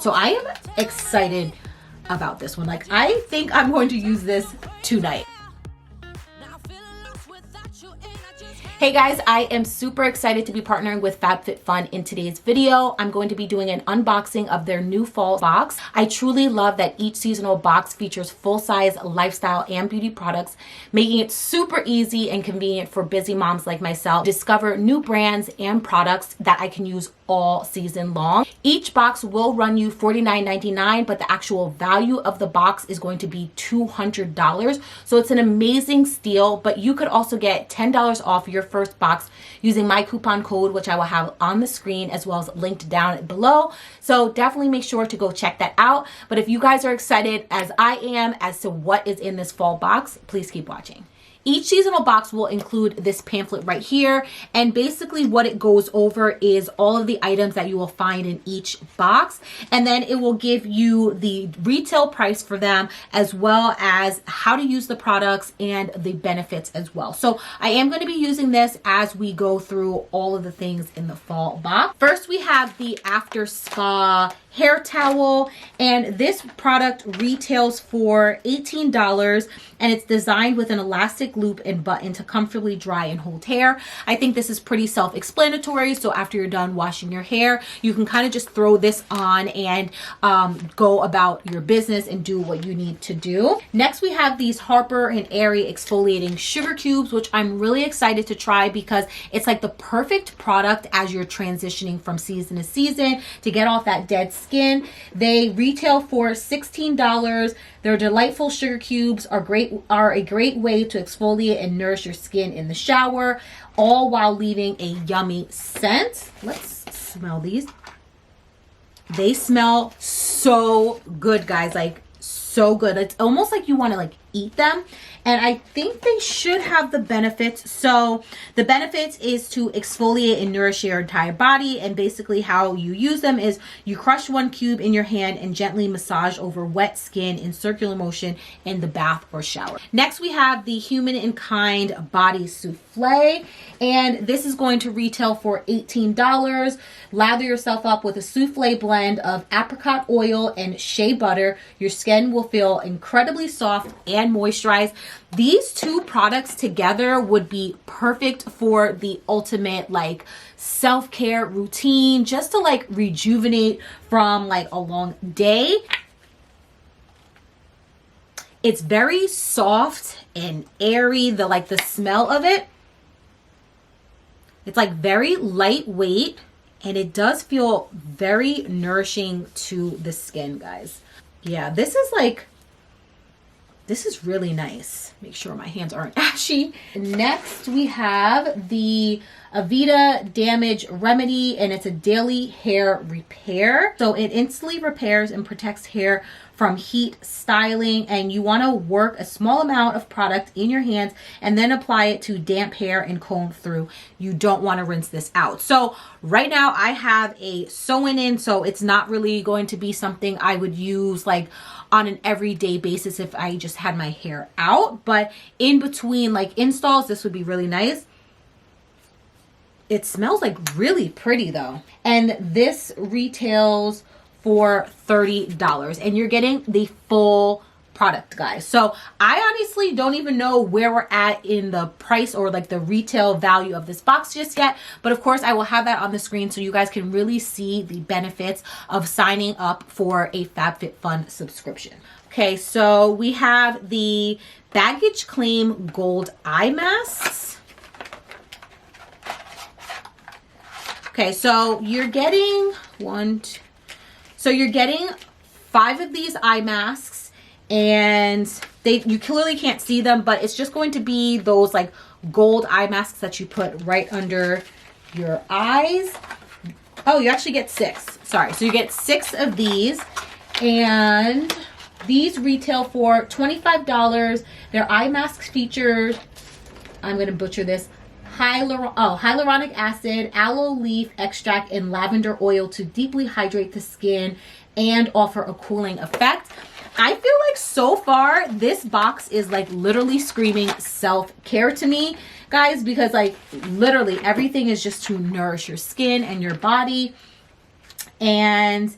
So I am excited about this one. Like, I think I'm going to use this tonight. Hey guys, I am super excited to be partnering with Fabfitfun in today's video. I'm going to be doing an unboxing of their new fall box. I truly love that each seasonal box features full-size lifestyle and beauty products, making it super easy and convenient for busy moms like myself to discover new brands and products that I can use all season long. Each box will run you $49.99, but the actual value of the box is going to be $200. So it's an amazing steal, but you could also get $10 off your first box using my coupon code, which I will have on the screen as well as linked down below. So definitely make sure to go check that out. But if you guys are excited as I am as to what is in this fall box, please keep watching. Each seasonal box will include this pamphlet right here, and basically what it goes over is all of the items that you will find in each box, and then it will give you the retail price for them as well as how to use the products and the benefits as well. So I am going to be using this as we go through all of the things in the fall box. First, we have the After Spa hair towel, and this product retails for $18, and it's designed with an elastic loop and button to comfortably dry and hold hair. I think this is pretty self-explanatory, so after you're done washing your hair, you can kind of just throw this on and go about your business and do what you need to do. Next, we have these Harper and Airy exfoliating sugar cubes, which I'm really excited to try because it's like the perfect product as you're transitioning from season to season to get off that dead skin. They retail for $16. Their delightful sugar cubes are a great way to exfoliate and nourish your skin in the shower, all while leaving a yummy scent. Let's smell these. They smell so good, guys, like so good. It's almost like you want to like eat them. And I think they should have the benefits. So the benefits is to exfoliate and nourish your entire body. And basically how you use them is you crush one cube in your hand and gently massage over wet skin in circular motion in the bath or shower. Next, we have the Human in Kind Body Souffle. And this is going to retail for $18. Lather yourself up with a souffle blend of apricot oil and shea butter. Your skin will feel incredibly soft and moisturized. These two products together would be perfect for the ultimate like self-care routine, just to like rejuvenate from like a long day. It's very soft and airy, the smell of it. It's like very lightweight, and it does feel very nourishing to the skin, guys. Yeah, this is really nice. Make sure my hands aren't ashy. Next, we have the Aveda Damage Remedy, and it's a daily hair repair. So it instantly repairs and protects hair from heat, styling, and you want to work a small amount of product in your hands and then apply it to damp hair and comb through. You don't want to rinse this out. So right now I have a sew-in, so it's not really going to be something I would use like on an everyday basis if I just had my hair out, but in between like installs, this would be really nice. It smells like really pretty though. And this retails for $30, and you're getting the full product, guys. So I honestly don't even know where we're at in the price or like the retail value of this box just yet, but of course I will have that on the screen so you guys can really see the benefits of signing up for a Fabfitfun subscription. Okay, so we have the Baggage Claim Gold Eye Masks. Okay, so you're getting you're getting 5 of these eye masks, and you clearly can't see them, but it's just going to be those like gold eye masks that you put right under your eyes. Oh, you actually get 6. Sorry. So you get 6 of these, and these retail for $25. Their eye masks feature, I'm going to butcher this, hyaluronic acid, aloe leaf extract, and lavender oil to deeply hydrate the skin and offer a cooling effect. I feel like so far this box is like literally screaming self-care to me, guys, because like literally everything is just to nourish your skin and your body. And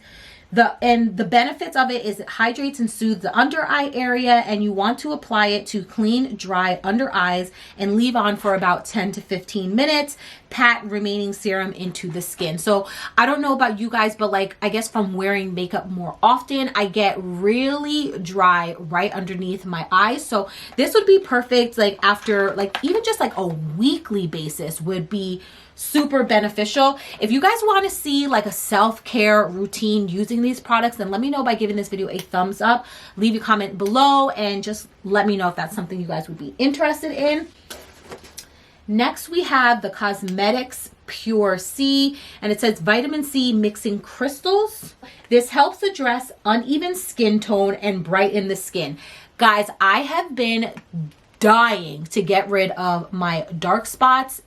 The benefits of it is it hydrates and soothes the under eye area, and you want to apply it to clean, dry under eyes and leave on for about 10 to 15 minutes. Pat remaining serum into the skin. So I don't know about you guys, but like, I guess from wearing makeup more often, I get really dry right underneath my eyes. So this would be perfect, like after, like even just like a weekly basis would be super beneficial. If you guys want to see like a self-care routine using these products, then let me know by giving this video a thumbs up. Leave your comment below and just let me know if that's something you guys would be interested in. Next, we have the Cosmetics Pure C, and it says vitamin C mixing crystals. This helps address uneven skin tone and brighten the skin. Guys, I have been dying to get rid of my dark spots.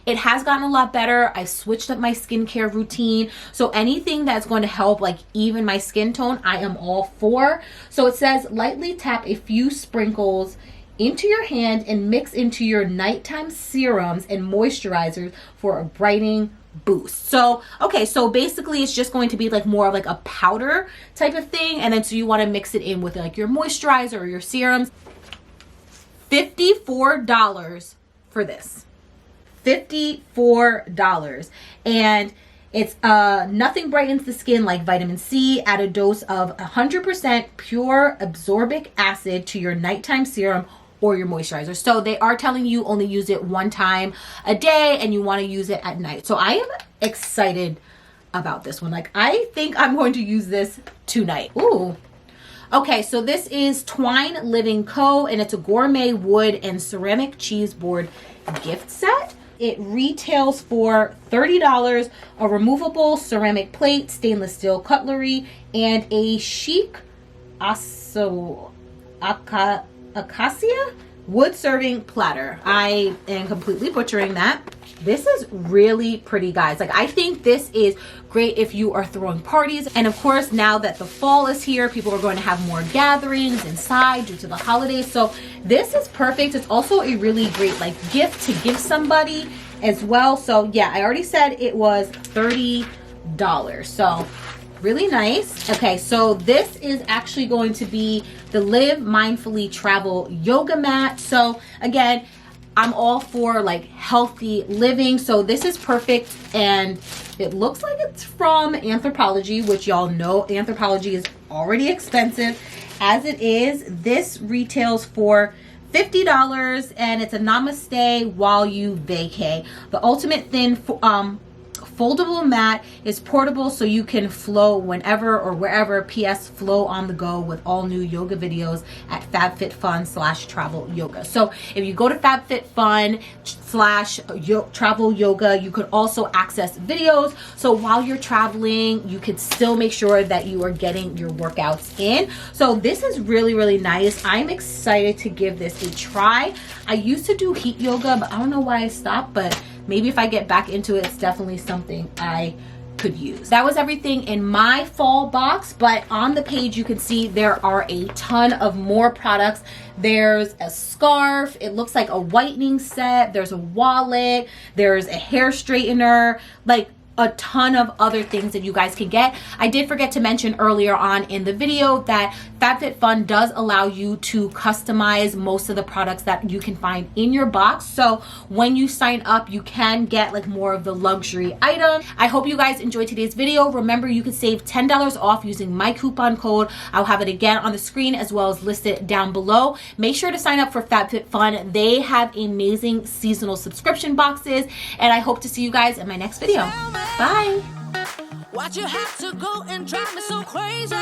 It has gotten a lot better. I switched up my skincare routine, so anything that's going to help like even my skin tone, I am all for. So it says lightly tap a few sprinkles into your hand and mix into your nighttime serums and moisturizers for a brightening boost. So okay, so basically it's just going to be like more of like a powder type of thing, and then so you want to mix it in with like your moisturizer or your serums. $54 for this. $54. And it's nothing brightens the skin like vitamin C. Add a dose of 100% pure absorbic acid to your nighttime serum or your moisturizer. So they are telling you only use it one time a day and you want to use it at night. So I am excited about this one. Like, I think I'm going to use this tonight. Ooh. Okay, so this is Twine Living Co. and it's a gourmet wood and ceramic cheese board gift set. It retails for $30, a removable ceramic plate, stainless steel cutlery, and a chic acacia wood serving platter. I am completely butchering that. This is really pretty, guys. Like, I think this is great if you are throwing parties. And of course, now that the fall is here, people are going to have more gatherings inside due to the holidays. So this is perfect. It's also a really great like gift to give somebody as well. So yeah, I already said it was $30. So really nice. Okay, so this is actually going to be the Live Mindfully Travel Yoga Mat. So again, I'm all for like healthy living. So this is perfect, and it looks like it's from Anthropologie, which y'all know Anthropologie is already expensive as it is. This retails for $50 and it's a namaste while you vacay. The ultimate thin foldable mat is portable, so you can flow whenever or wherever. PS, flow on the go with all new yoga videos at Fabfitfun/travel yoga. So if you go to Fabfitfun/travel yoga, you could also access videos. So while you're traveling, you could still make sure that you are getting your workouts in. So this is really, really nice. I'm excited to give this a try. I used to do heat yoga, but I don't know why I stopped, but maybe if I get back into it, it's definitely something I could use. That was everything in my fall box, but on the page you can see there are a ton of more products. There's a scarf, it looks like a whitening set, there's a wallet, there's a hair straightener, like a ton of other things that you guys can get. I did forget to mention earlier on in the video that Fabfitfun does allow you to customize most of the products that you can find in your box. So when you sign up, you can get like more of the luxury items. I hope you guys enjoyed today's video. Remember, you can save $10 off using my coupon code. I'll have it again on the screen as well as listed down below. Make sure to sign up for Fabfitfun. They have amazing seasonal subscription boxes, and I hope to see you guys in my next video. Bye. Why'd you have to go and drive me so crazy?